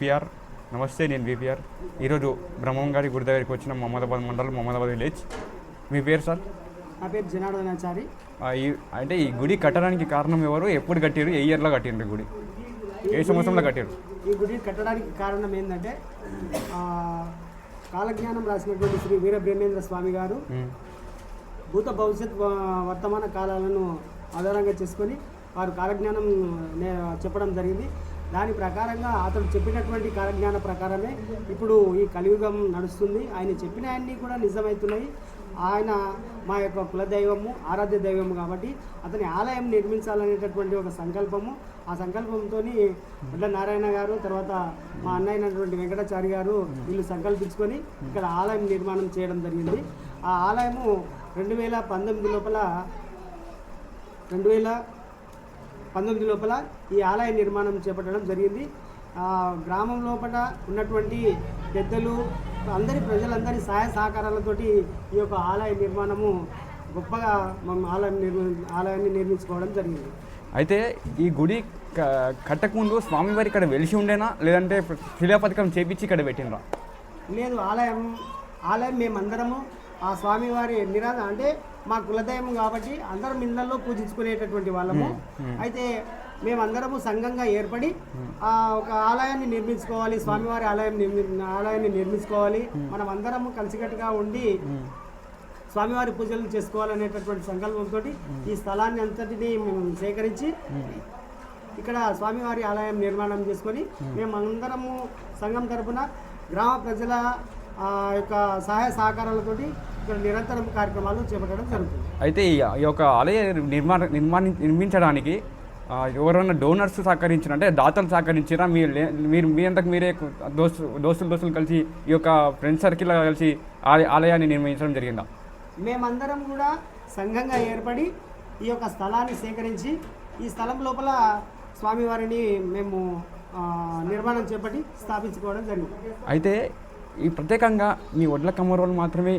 VPR. నమస్తే, నేను VPR. ఈరోజు బ్రహ్మంగారి గుడి దగ్గరికి వచ్చిన మహమ్మదాబాద్ మండలం, మహమ్మదాబాద్ విలేజ్. మీ పేరు సార్? నా పేరు జనార్దనాచారి. అంటే ఈ గుడి కట్టడానికి కారణం ఎవరు, ఎప్పుడు కట్టారు, ఏ ఇయర్లో కట్టిండ్రు గుడి, ఏ సంవత్సరంలో కట్టారు? ఈ గుడి కట్టడానికి కారణం ఏంటంటే కాలజ్ఞానం రాసినటువంటి శ్రీ వీరబ్రహ్మేంద్ర స్వామి గారు భూత భవిష్యత్ వర్తమాన కాలాలను ఆధారంగా చేసుకొని వారు కాలజ్ఞానం చెప్పడం జరిగింది. దాని ప్రకారంగా అతడు చెప్పినటువంటి కాలజ్ఞాన ప్రకారమే ఇప్పుడు ఈ కలియుగం నడుస్తుంది. ఆయన చెప్పిన అన్నీ కూడా నిజమవుతున్నాయి. ఆయన మా యొక్క కులదైవము, ఆరాధ్య దైవము కాబట్టి అతని ఆలయం నిర్మించాలనేటటువంటి ఒక సంకల్పము, ఆ సంకల్పంతో వడ్ల నారాయణ గారు, తర్వాత మా అన్నయ్య అయినటువంటి వెంకటాచారి గారు వీళ్ళు సంకల్పించుకొని ఇక్కడ ఆలయం నిర్మాణం చేయడం జరిగింది. ఆ ఆలయము 2019 లోపల ఈ ఆలయ నిర్మాణం చేపట్టడం జరిగింది. గ్రామం లోపల ఉన్నటువంటి పెద్దలు, ప్రజలందరి సహాయ సహకారాలతోటి ఈ యొక్క ఆలయ నిర్మాణము గొప్పగా మనం ఆలయాన్ని నిర్మించుకోవడం జరిగింది. అయితే ఈ గుడి కట్టకముందు స్వామివారి ఇక్కడ వెలిసి ఉండేనా, లేదంటే శిలాపథకం చేపించి ఇక్కడ పెట్టినరా? లేదు, ఆలయం మేమందరము ఆ స్వామివారి అంటే మా కులదైవం కాబట్టి అందరం ఇళ్లలో పూజించుకునేటటువంటి వాళ్ళము. అయితే మేమందరము సంఘంగా ఏర్పడి ఒక ఆలయాన్ని నిర్మించుకోవాలి, స్వామివారి ఆలయాన్ని నిర్మించుకోవాలి, మనం అందరము కలిసికట్టుగా ఉండి స్వామివారి పూజలు చేసుకోవాలనేటటువంటి సంకల్పంతో ఈ స్థలాన్ని అంతటినీ మేము సేకరించి ఇక్కడ స్వామివారి ఆలయం నిర్మాణం చేసుకొని మేమందరము సంఘం తరపున గ్రామ ప్రజల యొక్క సహాయ సహకారాలతోటి ఇక్కడ నిరంతరం కార్యక్రమాలు చేపట్టడం జరుగుతుంది. అయితే ఈ యొక్క ఆలయ నిర్మించడానికి ఎవరైనా డోనర్స్ సహకరించారు, అంటే దాతలు సహకరించారా? మీ అంతకు మీరే దోస్తులు కలిసి ఈ యొక్క ఫ్రెండ్ సర్కిల్ కలిసి ఆలయాన్ని నిర్మించడం జరిగిందా? మేమందరం కూడా సంఘంగా ఏర్పడి ఈ యొక్క స్థలాన్ని సేకరించి ఈ స్థలం లోపల స్వామివారిని మేము నిర్మాణం చేపట్టి స్థాపించుకోవడం జరిగింది. అయితే ఈ ప్రత్యేకంగా మీ వడ్ల కమ్మరోలు మాత్రమే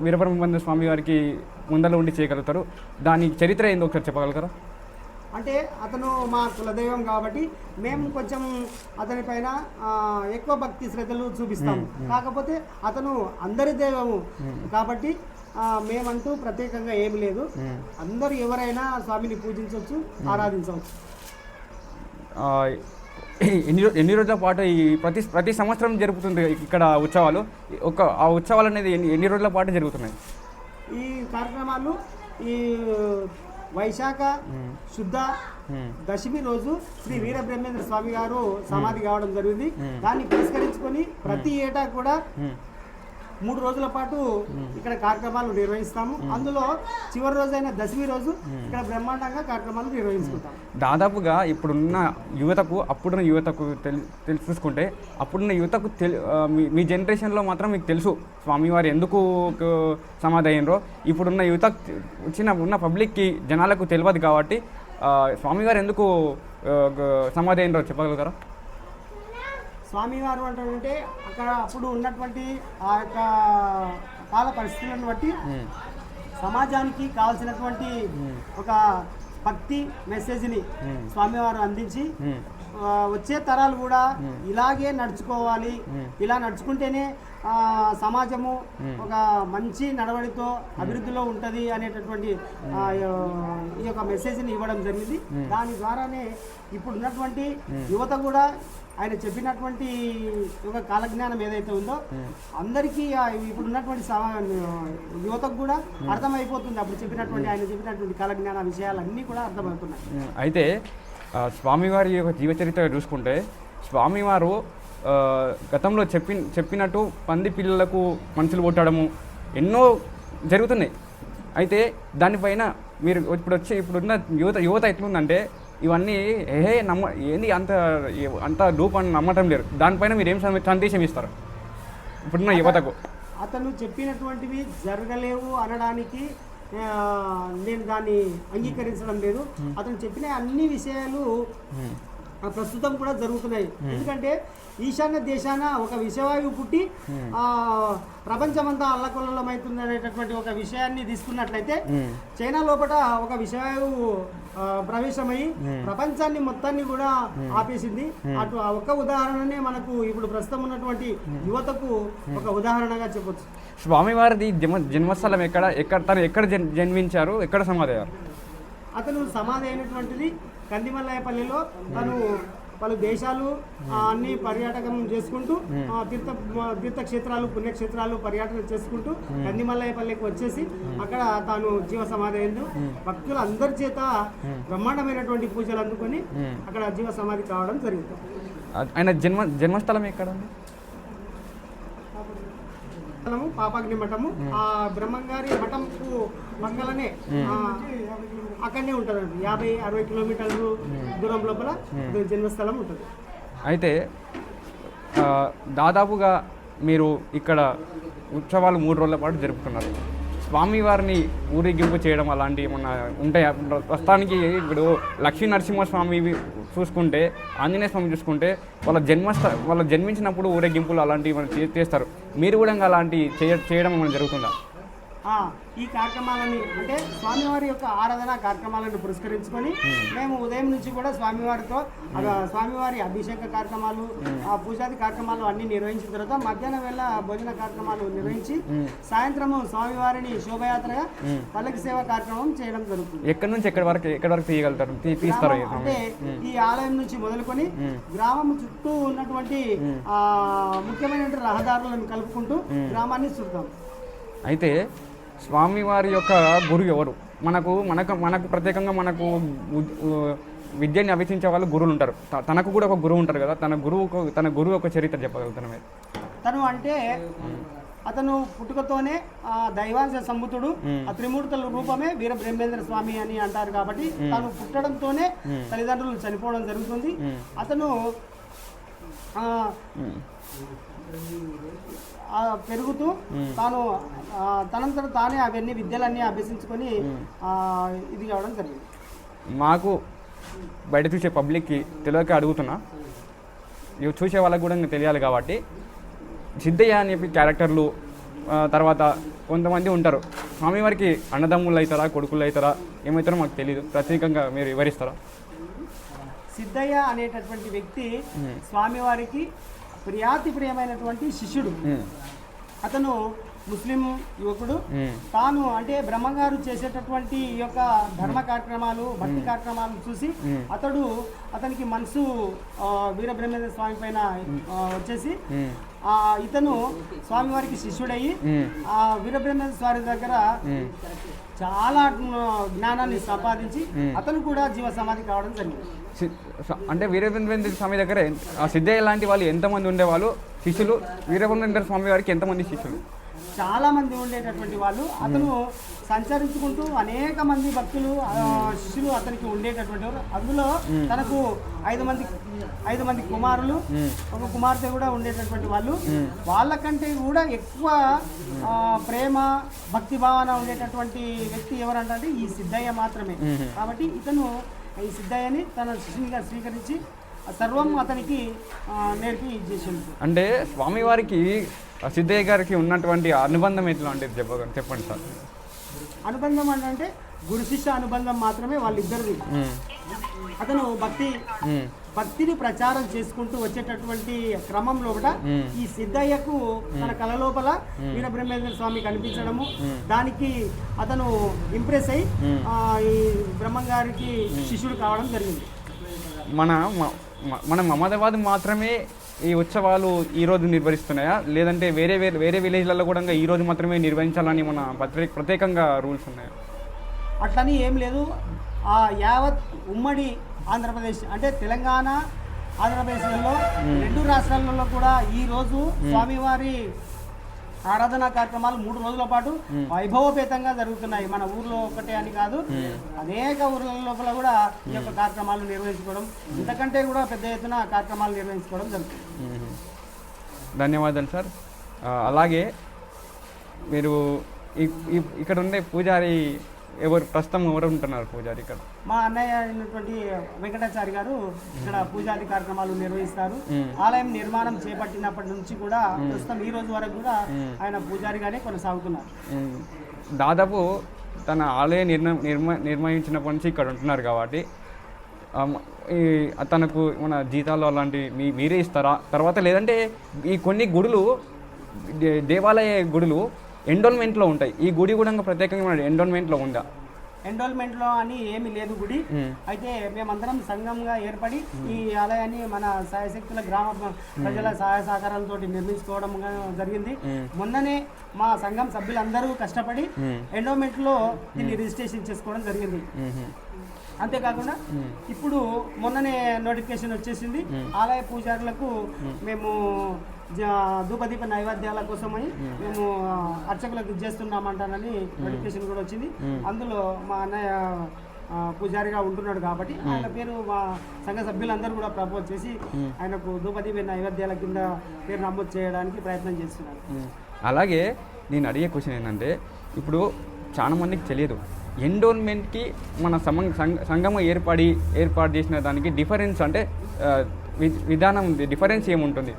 వీరబ్రహ్మేంద్ర స్వామి వారికి ముందర ఉండి చేయగలుగుతారు. దాని చరిత్ర ఏందో ఒకసారి చెప్పగలుగుతారా? అంటే అతను మా కులదైవం కాబట్టి మేము కొంచెం అతని పైన ఎక్కువ భక్తి శ్రద్ధలు చూపిస్తాము. కాకపోతే అతను అందరి దైవము కాబట్టి మేమంటూ ప్రత్యేకంగా ఏమి లేదు. అందరూ ఎవరైనా స్వామిని పూజించవచ్చు, ఆరాధించవచ్చు. ఎన్ని రోజుల పాటు ఈ ప్రతి సంవత్సరం జరుగుతుంది ఇక్కడ ఉత్సవాలు? ఆ ఉత్సవాలు అనేది ఎన్ని రోజుల పాటు జరుగుతున్నాయి? ఈ కార్యక్రమాలు ఈ వైశాఖ శుద్ధ దశమి రోజు శ్రీ వీరబ్రహ్మేంద్ర స్వామి గారు సమాధి కావడం జరిగింది. దాన్ని పురస్కరించుకొని ప్రతి ఏటా కూడా 3 రోజుల పాటు ఇక్కడ కార్యక్రమాలు నిర్వహిస్తాము. అందులో చివరి రోజైన దశమి రోజు ఇక్కడ బ్రహ్మాండంగా కార్యక్రమాలు నిర్వహించుకుంటాం. దాదాపుగా ఇప్పుడున్న యువతకు, అప్పుడున్న యువతకు చూసుకుంటే అప్పుడున్న యువతకు మీ జనరేషన్లో మాత్రం మీకు తెలుసు స్వామివారు ఎందుకు సమాధి అయ్యారో. ఇప్పుడున్న యువత ఉన్న పబ్లిక్కి, జనాలకు తెలియదు కాబట్టి స్వామివారు ఎందుకు సమాధి అయ్యారో చెప్పగలుగుతారా? స్వామివారు అంటే అక్కడ అప్పుడు ఉన్నటువంటి ఆ యొక్క కాల పరిస్థితులను బట్టి సమాజానికి కావాల్సినటువంటి ఒక భక్తి మెసేజ్ని స్వామివారు అందించి వచ్చే తరాలు కూడా ఇలాగే నడుచుకోవాలి, ఇలా నడుచుకుంటేనే సమాజము ఒక మంచి నడవడితో అభివృద్ధిలో ఉంటుంది అనేటటువంటి ఈ యొక్క మెసేజ్ని ఇవ్వడం జరిగింది. దాని ద్వారానే ఇప్పుడున్నటువంటి యువత కూడా ఆయన చెప్పినటువంటి ఒక కాలజ్ఞానం ఏదైతే ఉందో అందరికీ ఇప్పుడున్నటువంటి యువతకు కూడా అర్థమైపోతుంది. అప్పుడు ఆయన చెప్పినటువంటి కాలజ్ఞాన విషయాలన్నీ కూడా అర్థమవుతున్నాయి. అయితే స్వామివారి యొక్క జీవచరిత్ర చూసుకుంటే స్వామివారు గతంలో చెప్పినట్టు పంది పిల్లలకు మనుషులు కొట్టడము ఎన్నో జరుగుతున్నాయి. అయితే దానిపైన మీరు ఇప్పుడున్న యువత ఎట్లుందంటే ఇవన్నీ ఏంది అంత డూప్ అని నమ్మటం లేదు. దానిపైన మీరు ఏం సందేశం ఇస్తారు ఇప్పుడున్న యువతకు? అతను చెప్పినటువంటివి జరగలేవు అనడానికి నేను దాన్ని అంగీకరించడం లేదు. అతను చెప్పిన అన్ని విషయాలు ప్రస్తుతం కూడా జరుగుతున్నాయి. ఎందుకంటే ఈశాన్య దేశాన ఒక విషవాయువు పుట్టి ప్రపంచమంతా అల్లకొల్లమవుతుంది అనేటటువంటి ఒక విషయాన్ని తీసుకున్నట్లయితే చైనా లోపల ఒక విషవాయువు ప్రవేశమై ప్రపంచాన్ని మొత్తాన్ని కూడా ఆపేసింది. అటు ఆ ఒక్క ఉదాహరణనే మనకు ఇప్పుడు ప్రస్తుతం ఉన్నటువంటి యువతకు ఒక ఉదాహరణగా చెప్పొచ్చు. స్వామివారిది జన్మస్థలం తను ఎక్కడ జన్మించారు, ఎక్కడ సమాధి అయ్యారు? అతను సమాధి అయినటువంటిది కందిమల్లయ్యపల్లిలో. తను పలు దేశాలు అన్ని పర్యాటకం చేసుకుంటూ తీర్థక్షేత్రాలు పుణ్యక్షేత్రాలు పర్యాటన చేసుకుంటూ కందిమల్లయ్యపల్లికి వచ్చేసి అక్కడ తాను జీవ సమాధి అయింది. భక్తులు అందరి చేత బ్రహ్మాండమైనటువంటి పూజలు అందుకొని అక్కడ జీవ సమాధి కావడం జరిగింది. ఆయన జన్మస్థలం ఎక్కడ? పాపాగ్ని మఠము. ఆ బ్రహ్మంగారి మఠంకు పక్కలనే అక్కడనే ఉంటుంది. 50-60 కిలోమీటర్లు దూరం లోపల జన్మస్థలం ఉంటుంది. అయితే దాదాపుగా మీరు ఇక్కడ ఉత్సవాలు 3 రోజుల పాటు జరుపుతున్నారు. స్వామివారిని ఊరేగింపు చేయడం అలాంటివి ఏమన్నా ఉంటాయా? ప్రస్తుతానికి ఇప్పుడు లక్ష్మీ నరసింహస్వామి చూసుకుంటే, ఆంజనేయ స్వామి చూసుకుంటే వాళ్ళు జన్మించినప్పుడు ఊరేగింపులు అలాంటివి మనం చేస్తారు. మీరు కూడా అలాంటివి చేయడం ఏమైనా జరుగుతుందా? ఈ కార్యక్రమాలని అంటే స్వామివారి యొక్క ఆరాధన కార్యక్రమాలను పురస్కరించుకొని మేము ఉదయం నుంచి కూడా స్వామివారితో స్వామివారి అభిషేక కార్యక్రమాలు పూజాది కార్యక్రమాలు అన్ని నిర్వహించిన తర్వాత మధ్యాహ్నం వేళ భోజన కార్యక్రమాలు నిర్వహించి సాయంత్రము స్వామివారిని శోభయాత్రగా పల్లకి సేవ కార్యక్రమం చేయడం జరుగుతుంది. ఎక్కడి నుంచి ఎక్కడి వరకు తీయగలుగుతారు, తీస్తారు? అంటే ఈ ఆలయం నుంచి మొదలుకొని గ్రామం చుట్టూ ఉన్నటువంటి ముఖ్యమైన రహదారులను కలుపుకుంటూ గ్రామాన్ని చుడతాం. అయితే స్వామివారి యొక్క గురువు ఎవరు? మనకు ప్రత్యేకంగా మనకు విద్యని అభ్యసించే వాళ్ళు గురువులు ఉంటారు. తనకు కూడా ఒక గురువు ఉంటారు కదా, తన గురువు ఒక చరిత్ర చెప్పగలుగుతాను మీరు? తను అంటే అతను పుట్టుకతోనే దైవాంశ సంబుతుడు. ఆ త్రిమూర్తుల రూపమే వీర బ్రహ్మేంద్ర స్వామి అని అంటారు. కాబట్టి తను పుట్టడంతోనే తల్లిదండ్రులు చనిపోవడం జరుగుతుంది. అతను పెరుగుతూ తాను తనంతట తానే అవన్నీ విద్యలన్నీ అభ్యసించుకొని ఇది కావడం జరిగింది. మాకు బయట చూసే పబ్లిక్కి తెలియక అడుగుతున్నా, ఇవి చూసే వాళ్ళకి కూడా తెలియాలి కాబట్టి, సిద్ధయ్య అని చెప్పి క్యారెక్టర్లు తర్వాత కొంతమంది ఉంటారు. స్వామివారికి అన్నదమ్ములు అవుతారా, కొడుకులు అవుతారా, ఏమవుతారో మాకు తెలియదు. ప్రత్యేకంగా మీరు వివరిస్తారా? సిద్ధయ్య అనేటటువంటి వ్యక్తి స్వామివారికి ప్రియమైనటువంటి శిష్యుడు. అతను ముస్లిం యువకుడు. తాను అంటే బ్రహ్మంగారు చేసేటటువంటి ఈ యొక్క ధర్మ కార్యక్రమాలు భక్తి కార్యక్రమాలు చూసి అతనికి మనసు వీరబ్రహ్మేంద్ర స్వామి పైన వచ్చేసి ఇతను స్వామివారికి శిష్యుడయ్యి ఆ వీరబ్రహ్మేంద్ర స్వామి దగ్గర చాలా జ్ఞానాన్ని సంపాదించి అతను కూడా జీవ సమాధి కావడం జరిగింది. అంటే వీరబ్రహ్మేంద్ర స్వామి దగ్గర ఆ సిద్ధయ్య లాంటి వాళ్ళు ఎంతమంది ఉండేవాళ్ళు శిష్యులు? వీరబ్రహ్మేంద్ర స్వామి వారికి ఎంతమంది శిష్యులు? చాలా మంది ఉండేటటువంటి వాళ్ళు. అతను సంచరించుకుంటూ అనేక మంది భక్తులు శిష్యులు అతనికి ఉండేటటువంటి వారు. అందులో తనకు 5 మంది కుమారులు, ఒక కుమార్తె కూడా ఉండేటటువంటి వాళ్ళు. వాళ్ళకంటే కూడా ఎక్కువ ప్రేమ భక్తి భావన ఉండేటటువంటి వ్యక్తి ఎవరంటే ఈ సిద్ధయ్య మాత్రమే. కాబట్టి ఇతను ఈ సిద్ధయ్యని తన శిష్యునిగా స్వీకరించి సర్వం అతనికి నేర్పి చేసింది. అంటే స్వామివారికి సిద్ధయ్య గారికి ఉన్నటువంటి అనుబంధం ఎట్లా అంటే చెప్పండి సార్. అనుబంధం అంటే గురు శిష్య అనుబంధం మాత్రమే వాళ్ళిద్దరిది. అతను భక్తిని ప్రచారం చేసుకుంటూ వచ్చేటటువంటి క్రమంలో కూడా ఈ సిద్ధయ్యకు తన కళ లోపల వీరబ్రహ్మేంద్ర స్వామి కనిపించడము, దానికి అతను ఇంప్రెస్ అయి ఈ బ్రహ్మంగారికి శిష్యుడు కావడం జరిగింది. మన మమదాబాద్ మాత్రమే ఈ ఉత్సవాలు ఈరోజు నిర్వహిస్తున్నాయా, లేదంటే వేరే విలేజ్లలో కూడా ఈరోజు మాత్రమే నిర్వహించాలని మన ప్రత్యేకంగా రూల్స్ ఉన్నాయా? అట్లని ఏం లేదు. యావత్ ఉమ్మడి ఆంధ్రప్రదేశ్ అంటే తెలంగాణ ఆంధ్రప్రదేశ్లలో 2 రాష్ట్రాలలో కూడా ఈరోజు స్వామివారి ఆరాధనా కార్యక్రమాలు 3 రోజుల పాటు వైభవపేతంగా జరుగుతున్నాయి. మన ఊర్లో ఒకటే అని కాదు, అనేక ఊర్ల లోపల కూడా ఈ యొక్క కార్యక్రమాలు నిర్వహించుకోవడం, ఇంతకంటే కూడా పెద్ద ఎత్తున కార్యక్రమాలు నిర్వహించుకోవడం జరుగుతుంది. ధన్యవాదాలు సార్. అలాగే మీరు ఇక్కడ ఉండే పూజారి ప్రస్తుతం ఎవరు ఉంటున్నారు పూజారి ఇక్కడ? మా అన్నయ్య అయినటువంటి వెంకటాచారి గారు ఇక్కడ పూజాది కార్యక్రమాలు నిర్వహిస్తారు. ఆలయం నిర్మాణం చేపట్టినప్పటి నుంచి కూడా ప్రస్తుతం ఈ రోజు వరకు కూడా ఆయన పూజారిగానే కొనసాగుతున్నారు. దాదాపు తన ఆలయ నిర్వహించినప్పటి నుంచి ఇక్కడ ఉంటున్నారు కాబట్టి ఈ తనకు మన జీతాలు అలాంటివి మీరే ఇస్తారా? తర్వాత లేదంటే ఈ కొన్ని గుడులు దేవాలయ గుడులు ఎండోల్మెంట్లో ఉంటాయి, ఈ గుడి కూడా ప్రత్యేకంగా మన ఎండోల్మెంట్లో ఉందా? ఎండోల్మెంట్లో అని ఏమీ లేదు గుడి. అయితే మేమందరం సంఘంగా ఏర్పడి ఈ ఆలయాన్ని మన సాయశక్తుల గ్రామ ప్రజల సహాయ సహకారాలతో నిర్మించుకోవడం జరిగింది. మొన్ననే మా సంఘం సభ్యులందరూ కష్టపడి ఎండోమెంట్లో దీన్ని రిజిస్ట్రేషన్ చేసుకోవడం జరిగింది. అంతేకాకుండా ఇప్పుడు మొన్ననే నోటిఫికేషన్ వచ్చేసింది, ఆలయ పూజారులకు మేము ధూపదీప నైవేద్యాల కోసమని మేము అర్చకులకు ఇచ్చేస్తున్నామంటానని నోటిఫికేషన్ కూడా వచ్చింది. అందులో మా అన్నయ్య పూజారిగా ఉంటున్నాడు కాబట్టి ఆయన పేరు మా సంఘ సభ్యులందరూ కూడా ప్రపోజ్ చేసి ఆయనకు ధూపదీప నైవేద్యాల కింద పేరు నమోదు చేయడానికి ప్రయత్నం చేస్తున్నారు. అలాగే నేను అడిగే క్వశ్చన్ ఏంటంటే, ఇప్పుడు చాలా మందికి తెలియదు ఎండోల్మెంట్కి మన సంఘం ఏర్పాటు చేసిన దానికి డిఫరెన్స్ అంటే విధానం డిఫరెన్స్ ఏముంటుంది?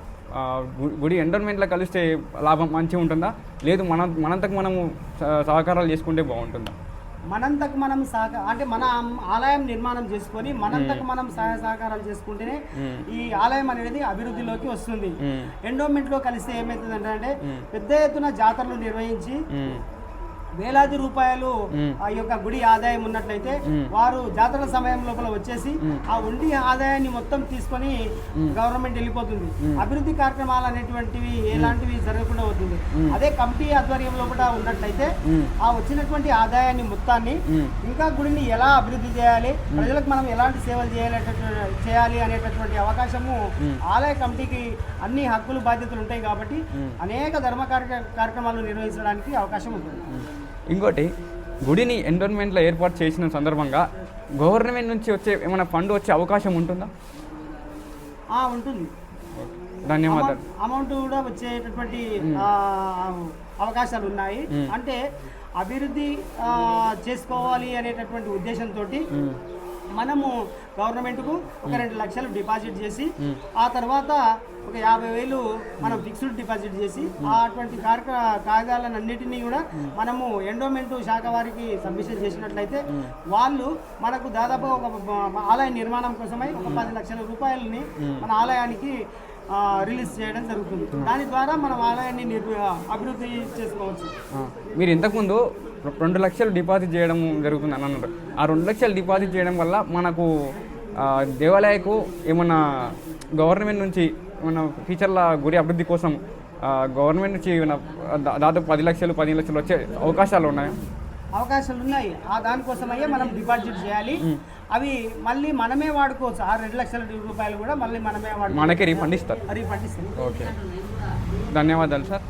గుడి ఎండోల్మెంట్లో కలిస్తే లాభం మంచిగా ఉంటుందా, లేదు మనంతకు మనము సహకారాలు చేసుకుంటే బాగుంటుందా? మనంతకు మనం అంటే మన ఆలయం నిర్మాణం చేసుకొని మనంతకు మనం సహాయ సహకారాలు చేసుకుంటేనే ఈ ఆలయం అనేది అభివృద్ధిలోకి వస్తుంది. ఎండోమెంట్లో కలిస్తే ఏమవుతుందంటే పెద్ద ఎత్తున జాతరలు నిర్వహించి వేలాది రూపాయలు ఆ యొక్క గుడి ఆదాయం ఉన్నట్లయితే వారు జాతర సమయం లోపల వచ్చేసి ఆ ఉండి ఆదాయాన్ని మొత్తం తీసుకొని గవర్నమెంట్ వెళ్ళిపోతుంది. అభివృద్ధి కార్యక్రమాలు అనేటువంటివి ఎలాంటివి జరగకుండా అవుతుంది. అదే కమిటీ ఆధ్వర్యం లోపల ఉన్నట్లయితే ఆ వచ్చినటువంటి ఆదాయాన్ని మొత్తాన్ని ఇంకా గుడిని ఎలా అభివృద్ధి చేయాలి, ప్రజలకు మనం ఎలాంటి సేవలు చేయాలి అనేటటువంటి అవకాశము ఆలయ కమిటీకి అన్ని హక్కులు బాధ్యతలు ఉంటాయి కాబట్టి అనేక ధర్మ కార్యక్రమాలు నిర్వహించడానికి అవకాశం ఉంటుంది. ఇంకోటి, గుడిని ఎండోన్మెంట్లో ఏర్పాటు చేసిన సందర్భంగా గవర్నమెంట్ నుంచి వచ్చే ఏమైనా ఫండ్ వచ్చే అవకాశం ఉంటుందా? ఉంటుంది. ధన్యవాదాలు. అమౌంట్ కూడా వచ్చేటటువంటి అవకాశాలు ఉన్నాయి. అంటే అభివృద్ధి చేసుకోవాలి అనేటటువంటి ఉద్దేశంతో మనము గవర్నమెంట్కు ఒక 2 లక్షలు డిపాజిట్ చేసి ఆ తర్వాత ఒక 50,000 మనం ఫిక్స్డ్ డిపాజిట్ చేసి అటువంటి కాగితాలన్నిటినీ కూడా మనము ఎండోమెంట్ శాఖ వారికి సబ్మిషన్ చేసినట్లయితే వాళ్ళు మనకు దాదాపు ఒక ఆలయ నిర్మాణం కోసమై ఒక 10 లక్షల రూపాయలని మన ఆలయానికి రిలీజ్ చేయడం జరుగుతుంది. దాని ద్వారా మనం ఆలయాన్ని అభివృద్ధి చేసుకోవచ్చు. మీరు ఇంతకుముందు 2 లక్షలు డిపాజిట్ చేయడం జరుగుతుంది అని అన్నారు. ఆ 2 లక్షలు డిపాజిట్ చేయడం వల్ల మనకు దేవాలయకు ఏమన్నా గవర్నమెంట్ నుంచి ఏమన్నా ఫ్యూచర్ల గుడి అభివృద్ధి కోసం గవర్నమెంట్ నుంచి దాదాపు 10 లక్షలు 15 లక్షలు వచ్చే అవకాశాలు ఉన్నాయా? అవకాశాలు ఉన్నాయి. దానికోసమయ్యే మనం డిపాజిట్ చేయాలి. అవి మళ్ళీ మనమే వాడుకోవచ్చు. ఆ 2 లక్షల రూపాయలు కూడా మళ్ళీ మనమే మనకే రీఫండ్ ఇస్తారు. ఓకే, ధన్యవాదాలు సార్.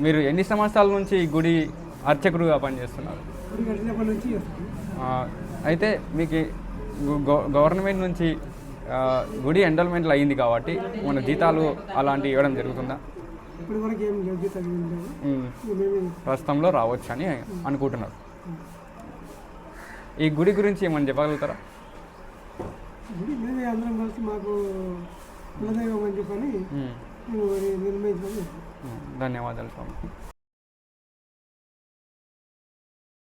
మీరు ఎన్ని సంవత్సరాల నుంచి ఈ గుడి అర్చకుడుగా పనిచేస్తున్నారు? అయితే మీకు గవర్నమెంట్ నుంచి గుడి ఎండోల్మెంట్లు అయ్యింది కాబట్టి మన జీతాలు అలాంటివి ఇవ్వడం జరుగుతుందా? ప్రస్తుతంలో రావచ్చు అని అనుకుంటున్నారు. ఈ గుడి గురించి ఏమని చెప్పగలుగుతారా? అందరం కలిసి మాకు కులదైవం అని చెప్పని ధన్యవాదాలు స్వామి.